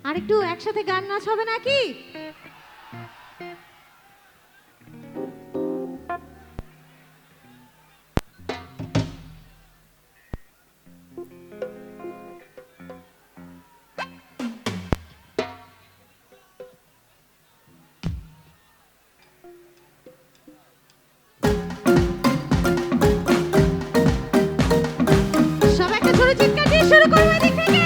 আর একটু একসাথে গান নাচ হবে নাকি? সব একটা ছোট চিৎকার দিয়ে শুরু করবো এদিক থেকে।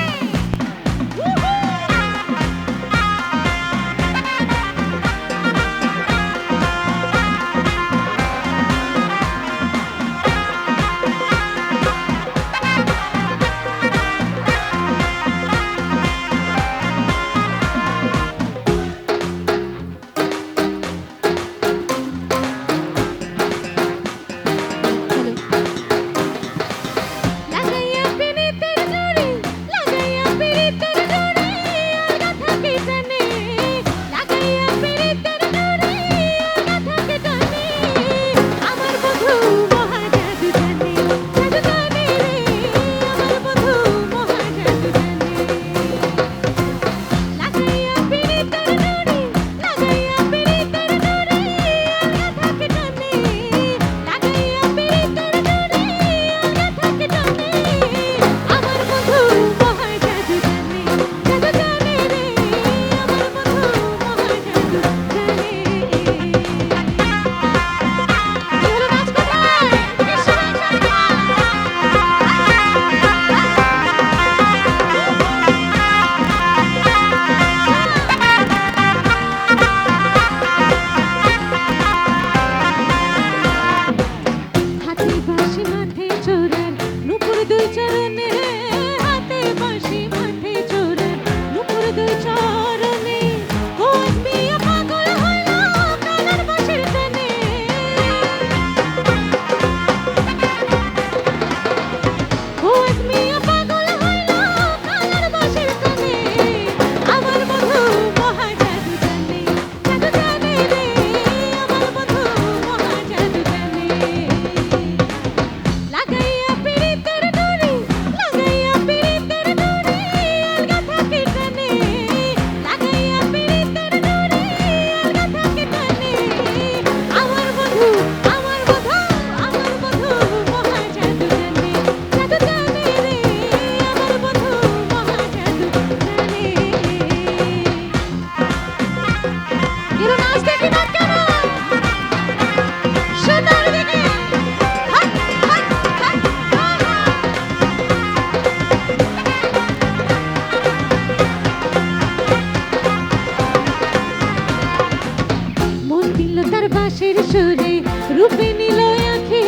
বাঁশির সুরে রূপে নিল আঁখি,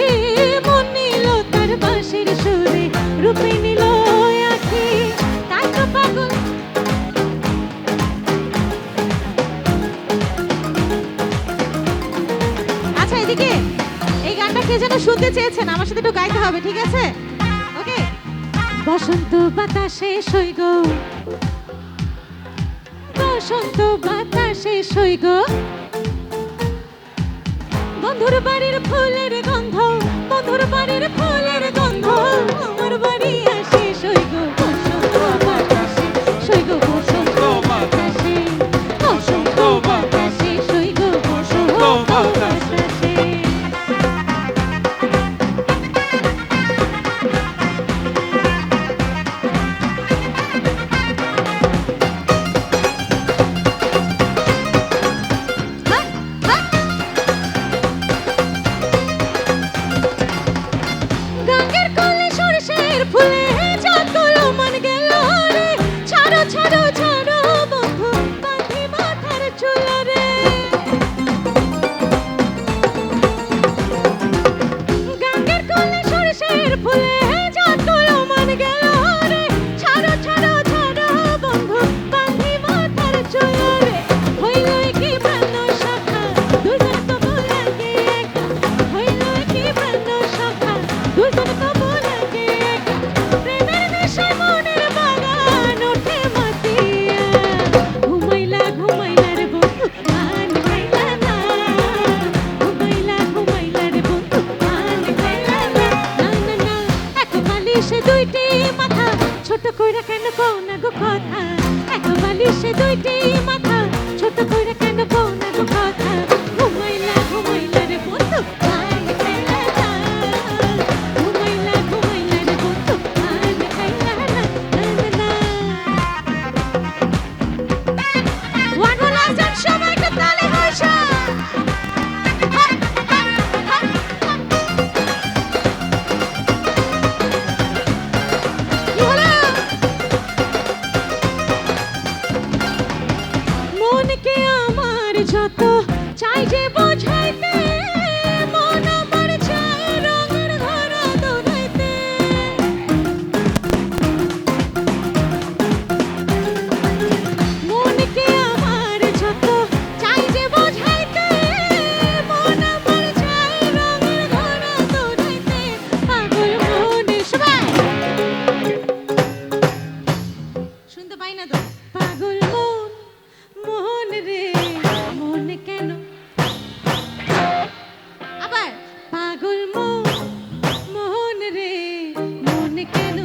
মন নিল তার বাঁশির সুরে রূপে নিল আঁখি, তাই তো পাগল। আচ্ছা এদিকে এই গানটা কে যেন শুনতে চেয়েছেন, আমার সাথে একটু গাইতে হবে, ঠিক আছে? ওকে। বসন্ত বাতাসে সৈগ, বসন্ত বাতাসে সৈগ, বন্ধুর বাড়ির ফুলের গন্ধ, বন্ধুর বাড়ির ফুলের গন্ধ, আমার বাড়ি আসে সৈগ বসন্ত বাতাসে, সৈগ বসন্ত বাতাসে, বসন্ত বাতাসে সৈগ বসন্ত বাতাসে। দুইটি মাথা ছোট কইরা কেন কও না গো কথা, এক বালি সে দুইটি মাথা ছোট করে কেন কোন কথা ঘুমাইলা ঘুমাইলা রে বন্ধু পান খাইলা না ঘুমাইলা ঘুমাইলা রে বন্ধু পান খাইলা না না ওয়ান ওয়ান লাস্ট সবাই একটু তালি বসা মনকে আমার যত চাই যে বোঝাইতে মন আমার চাই রঙের ঘোড়া দৌড়াইতে মনকে আমার যত চাই যে বোঝাইতে মন আমার চাই রঙের ঘোড়া দৌড়াইতে পাগল মনে সবাই শুনতে পাই না তো পাগল মন মন রে মন কেন আবার পাগল মন মন রে মন কেন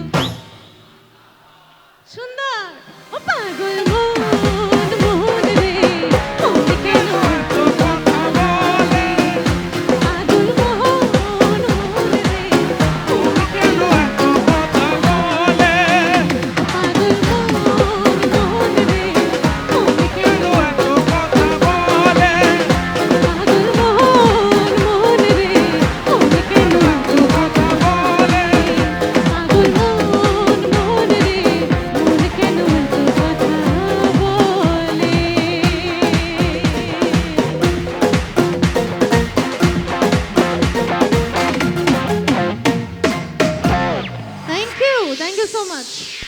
সুন্দর ও পাগল মন মন রে মন কেন পাগল মন মন রে মন কেন পাগল মন মন রে মন কেন পাগল মন মন রে মন কেন পাগল মন মন রে মন কেন কথা বলে Thank you so much.